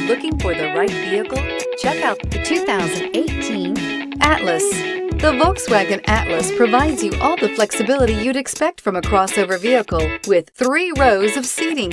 looking for the right vehicle? Check out the 2018 Atlas. The Volkswagen Atlas provides you all the flexibility you'd expect from a crossover vehicle with 3 rows of seating.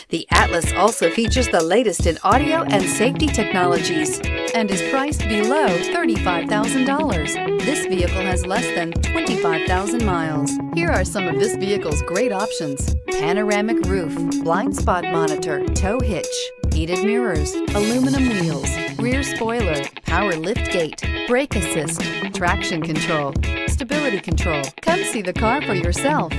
The Atlas also features the latest in audio and safety technologies and is priced below $35,000. This vehicle has less than 25,000 miles. Here are some of this vehicle's great options: panoramic roof, blind spot monitor, tow hitch, heated mirrors, aluminum wheels, rear spoiler, power lift gate, brake assist, traction control, stability control. Come see the car for yourself.